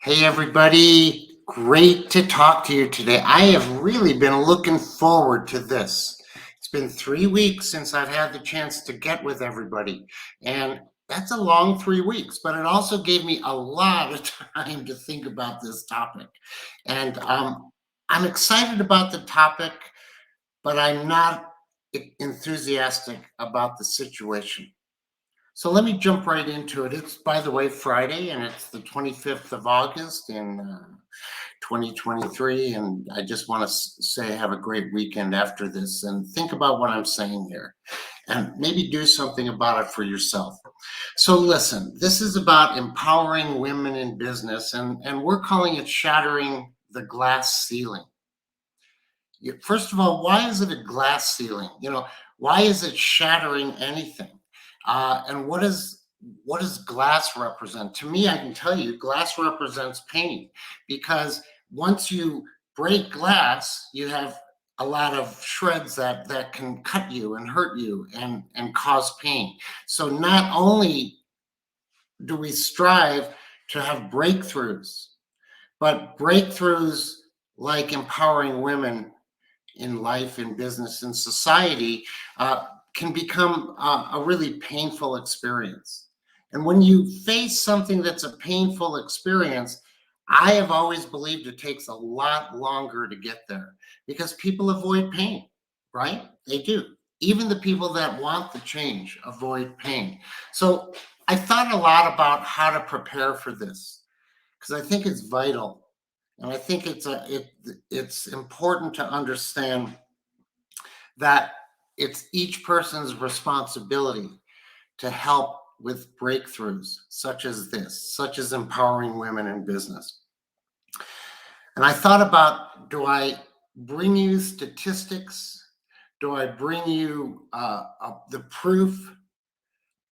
Hey, everybody. Great to talk to you today. I have really been looking forward to this. It's been 3 weeks since I've had the chance to get with everybody. And that's a long 3 weeks, but it also gave me a lot of time to think about this topic. And I'm excited about the topic, but I'm not enthusiastic about the situation. So let me jump right into it. It's, by the way, Friday, and it's the 25th of August in 2023. And I just want to say have a great weekend after this and think about what I'm saying here and maybe do something about it for yourself. So, listen, this is about empowering women in business, and we're calling it Shattering the Glass Ceiling. First of all, why is it a glass ceiling? Why is it shattering anything? And what does glass represent? To me, I can tell you, glass represents pain because once you break glass, you have a lot of shreds that can cut you and hurt you and cause pain. So not only do we strive to have breakthroughs, but breakthroughs like empowering women in life, in business, in society, uh, can become a really painful experience. And when you face something that's a painful experience, I have always believed it takes a lot longer to get there because people avoid pain, right? They do. Even the people that want the change avoid pain. So I thought a lot about how to prepare for this because I think it's vital. And I think it's important to understand that it's each person's responsibility to help with breakthroughs such as this, such as empowering women in business. And I thought about, do I bring you statistics? Do I bring you the proof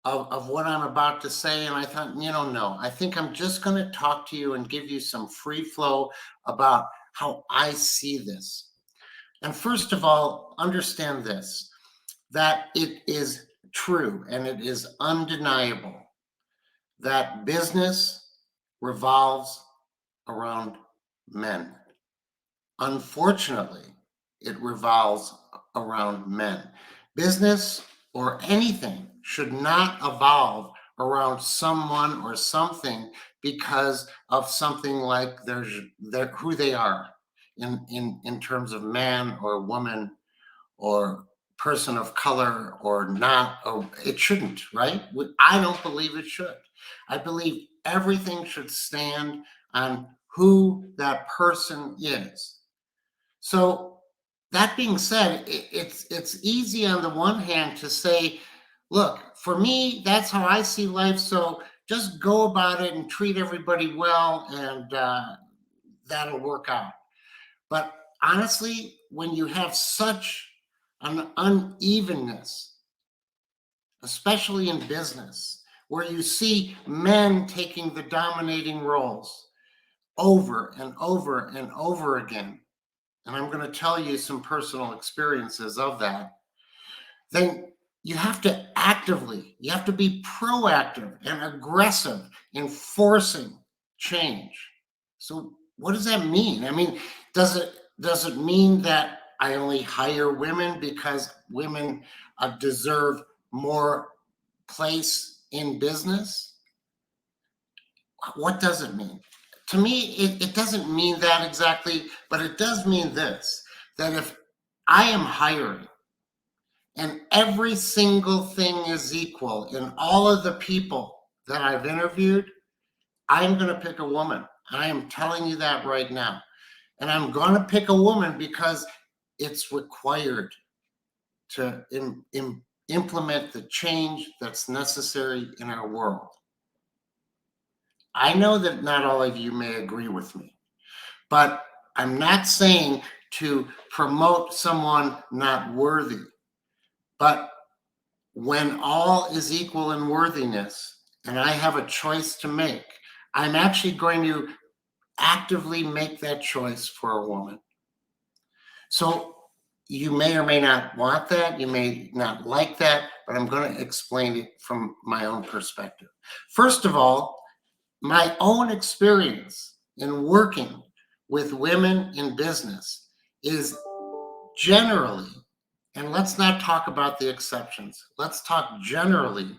of what I'm about to say? And I thought, no, I think I'm just going to talk to you and give you some free flow about how I see this. And first of all, understand this, that it is true and it is undeniable that business revolves around men. Unfortunately, it revolves around men. Business or anything should not evolve around someone or something because of something like who they are in terms of man or woman or person of color or not, or it shouldn't, right? I don't believe it should. I believe everything should stand on who that person is. So that being said, it's easy on the one hand to say, look, for me, that's how I see life. So just go about it and treat everybody well, and that'll work out. But honestly, when you have such an unevenness, especially in business, where you see men taking the dominating roles over and over and over again, and I'm going to tell you some personal experiences of that, then you have to you have to be proactive and aggressive in forcing change. So what does that mean? I mean, does it mean that I only hire women because women deserve more place in business? What does it mean? To me, it doesn't mean that exactly, but it does mean this, that if I am hiring and every single thing is equal in all of the people that I've interviewed, I'm going to pick a woman. I am telling you that right now. And I'm going to pick a woman because it's required to implement the change that's necessary in our world. I know that not all of you may agree with me, but I'm not saying to promote someone not worthy. But when all is equal in worthiness and I have a choice to make, I'm actually going to actively make that choice for a woman. So you may or may not want that. You may not like that, but I'm going to explain it from my own perspective. First of all, my own experience in working with women in business is generally, and let's not talk about the exceptions, let's talk generally.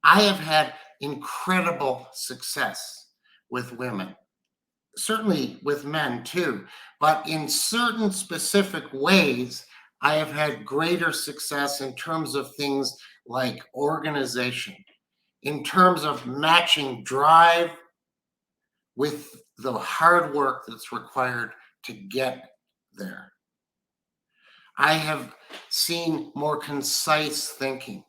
I have had incredible success with women, certainly with men too, but in certain specific ways, I have had greater success in terms of things like organization, in terms of matching drive with the hard work that's required to get there. I have seen more concise thinking.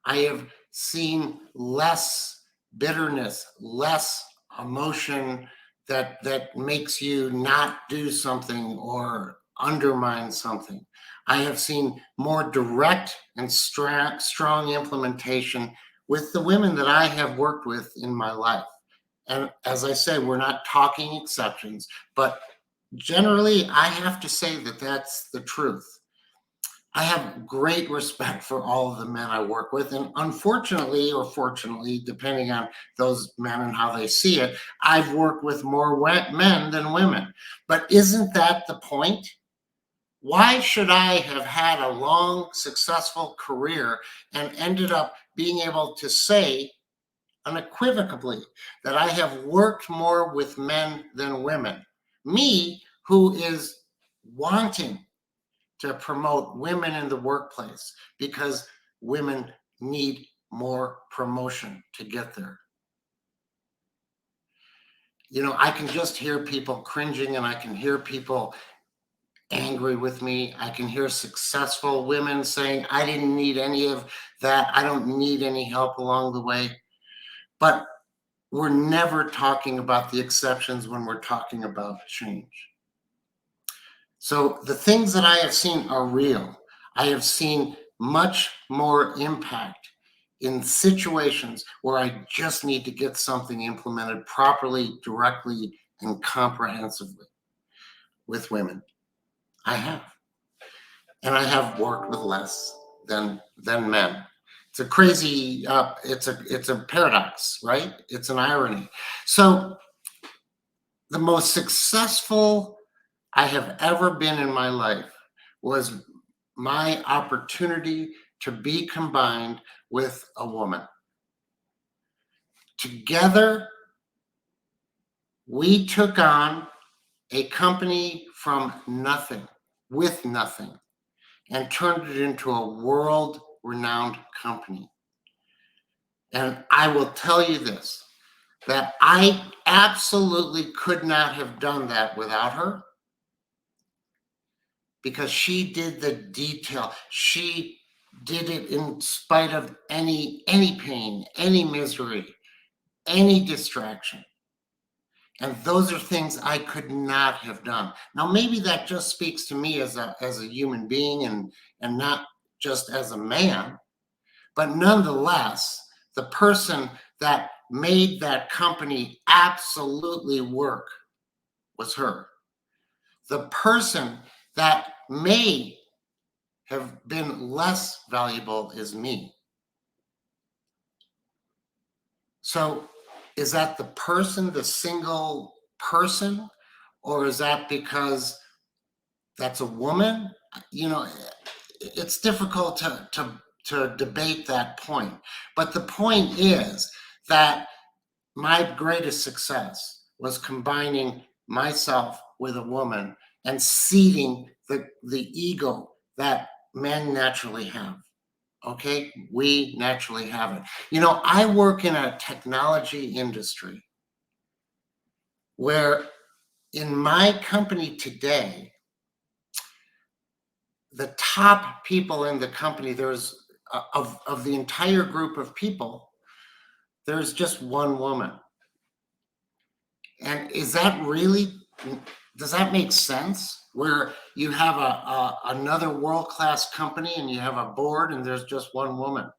I have seen less bitterness, less emotion that makes you not do something or undermine something. I have seen more direct and strong implementation with the women that I have worked with in my life. And as I say, we're not talking exceptions, but generally, I have to say that that's the truth. I have great respect for all of the men I work with. And unfortunately, or fortunately, depending on those men and how they see it, I've worked with more men than women. But isn't that the point? Why should I have had a long, successful career and ended up being able to say unequivocally that I have worked more with men than women? Me, who is wanting to promote women in the workplace because women need more promotion to get there. You know, I can just hear people cringing and I can hear people angry with me. I can hear successful women saying, I didn't need any of that. I don't need any help along the way. But we're never talking about the exceptions when we're talking about change. So the things that I have seen are real. I have seen much more impact in situations where I just need to get something implemented properly, directly, and comprehensively with women. I have. And I have worked with less than men. It's a crazy, it's a paradox, right? It's an irony. So the most successful I have ever been in my life was my opportunity to be combined with a woman. Together, we took on a company from nothing, with nothing, and turned it into a world-renowned company. And I will tell you this, that I absolutely could not have done that without her, because she did the detail. She did it in spite of any pain, any misery, any distraction. And those are things I could not have done. Now, maybe that just speaks to me as a human being and not just as a man, but nonetheless, the person that made that company absolutely work was her. The person that may have been less valuable is me. So is that the person, the single person, or is that because that's a woman? You know, it's difficult to debate that point. But the point is that my greatest success was combining myself with a woman and seeding the ego that men naturally have. Okay, we naturally have it. You know, I work in a technology industry where in my company today, the top people in the company, there's of the entire group of people, there's just one woman. And is that really, does that make sense? Where you have another world-class company and you have a board and there's just one woman?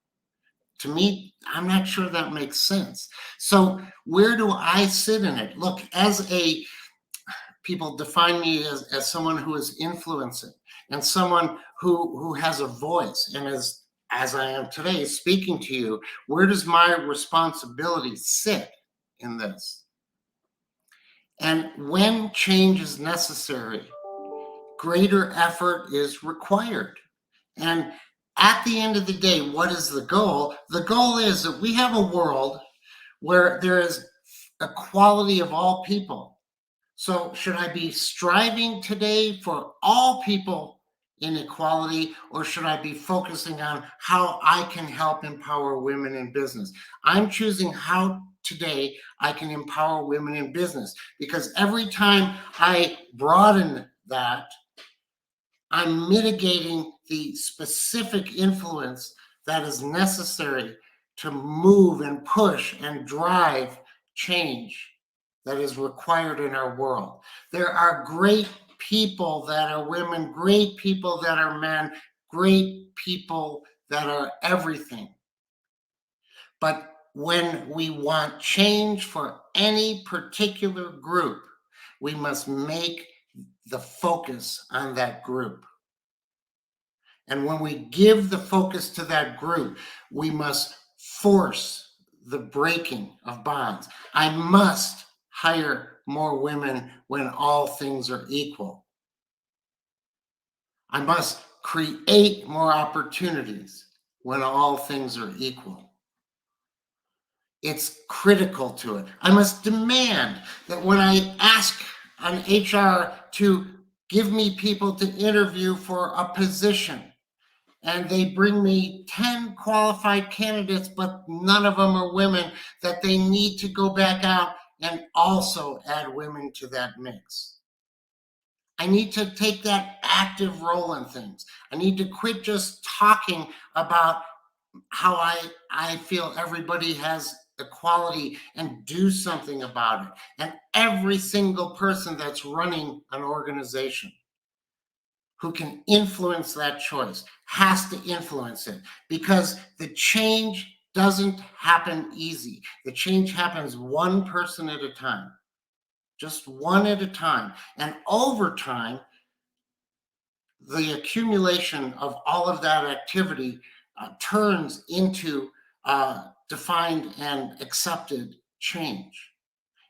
To me, I'm not sure that makes sense. So where do I sit in it? Look, people define me as someone who is influencing and someone who has a voice. And as I am today speaking to you, where does my responsibility sit in this? And when change is necessary, greater effort is required. And at the end of the day, what is the goal? The goal is that we have a world where there is equality of all people. So, should I be striving today for all people in equality, or should I be focusing on how I can help empower women in business? I'm choosing how today I can empower women in business, because every time I broaden that, I'm mitigating the specific influence that is necessary to move and push and drive change that is required in our world. There are great people that are women, great people that are men, great people that are everything. But when we want change for any particular group, we must make the focus on that group. And when we give the focus to that group, we must force the breaking of bonds. I must hire more women when all things are equal. I must create more opportunities when all things are equal. It's critical to it. I must demand that when I ask an HR to give me people to interview for a position, and they bring me 10 qualified candidates, but none of them are women, that they need to go back out and also add women to that mix. I need to take that active role in things. I need to quit just talking about how I feel everybody has equality and do something about it. And every single person that's running an organization who can influence that choice has to influence it, because the change doesn't happen easy. The change happens one person at a time, just one at a time. And over time, the accumulation of all of that activity turns into defined and accepted change.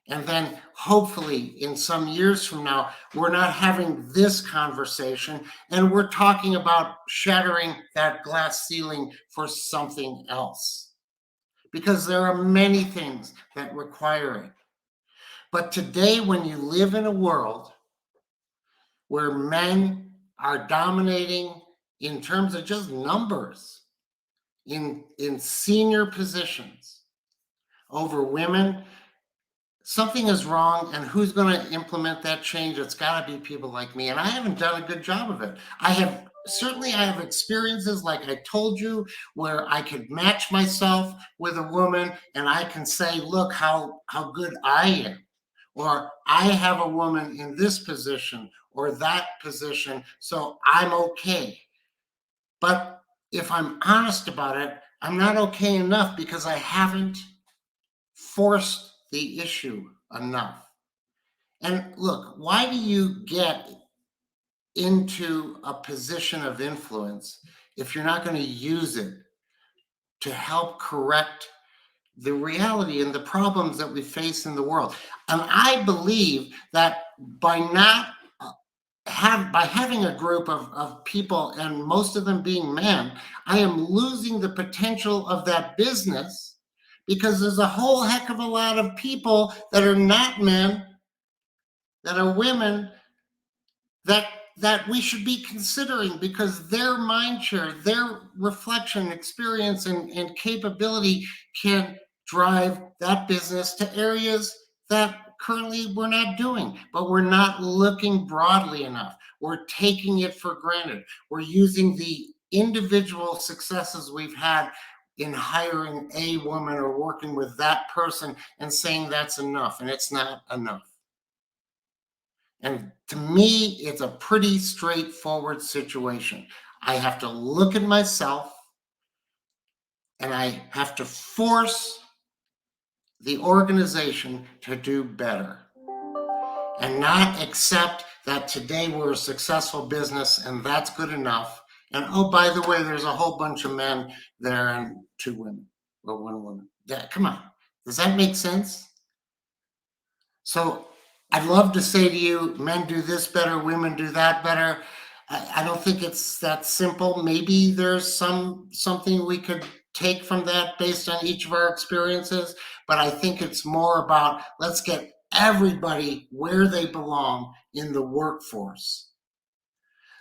And then hopefully in some years from now, we're not having this conversation and we're talking about shattering that glass ceiling for something else. Because there are many things that require it. But today, when you live in a world where men are dominating in terms of just numbers in senior positions over women, something is wrong, and who's going to implement that change? It's got to be people like me, and I haven't done a good job of it. I have experiences, like I told you, where I could match myself with a woman and I can say, look how good I am, or I have a woman in this position or that position, so I'm okay. But if I'm honest about it, I'm not okay enough, because I haven't forced the issue enough. And look, why do you get into a position of influence if you're not going to use it to help correct the reality and the problems that we face in the world? And I believe that by not by having a group of people, and most of them being men, I am losing the potential of that business, because there's a whole heck of a lot of people that are not men, that are women, that we should be considering, because their mind share, their reflection, experience, and capability can drive that business to areas that currently we're not doing. But we're not looking broadly enough. We're taking it for granted. We're using the individual successes we've had in hiring a woman or working with that person and saying that's enough, and it's not enough. And to me, it's a pretty straightforward situation. I have to look at myself and I have to force the organization to do better, and not accept that today we're a successful business and that's good enough. And oh, by the way, there's a whole bunch of men there and 2 women or 1 woman. Yeah, come on. Does that make sense? So I'd love to say to you, men do this better, women do that better. I don't think it's that simple. Maybe there's something we could take from that based on each of our experiences, but I think it's more about let's get everybody where they belong in the workforce.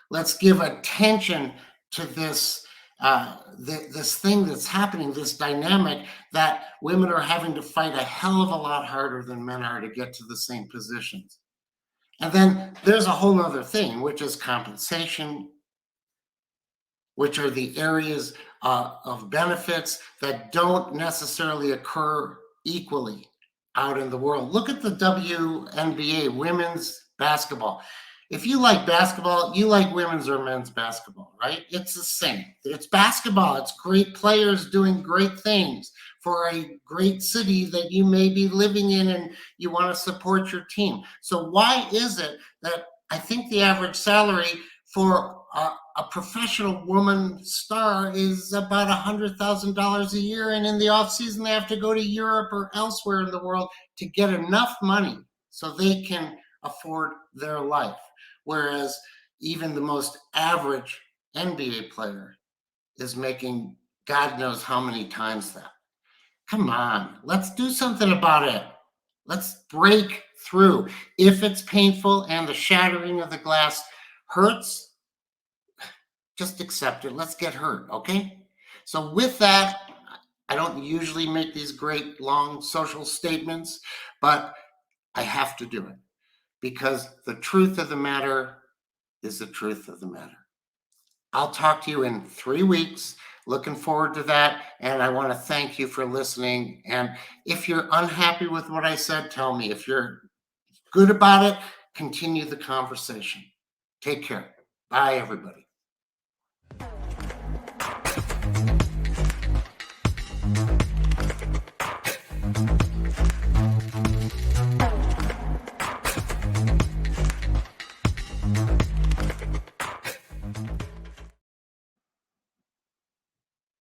Let's give attention to this thing that's happening, this dynamic that women are having to fight a hell of a lot harder than men are to get to the same positions. And then there's a whole other thing, which is compensation, which are the areas of benefits that don't necessarily occur equally out in the world. Look at the WNBA, women's basketball. If you like basketball, you like women's or men's basketball, right? It's the same. It's basketball. It's great players doing great things for a great city that you may be living in and you want to support your team. So why is it that I think the average salary for a professional woman star is about $100,000 a year, and in the off season they have to go to Europe or elsewhere in the world to get enough money so they can afford their life. Whereas even the most average NBA player is making God knows how many times that. Come on, let's do something about it. Let's break through. If it's painful and the shattering of the glass hurts, just accept it. Let's get hurt, okay? So with that, I don't usually make these great long social statements, but I have to do it because the truth of the matter is the truth of the matter. I'll talk to you in 3 weeks. Looking forward to that. And I want to thank you for listening. And if you're unhappy with what I said, tell me. If you're good about it, continue the conversation. Take care. Bye, everybody.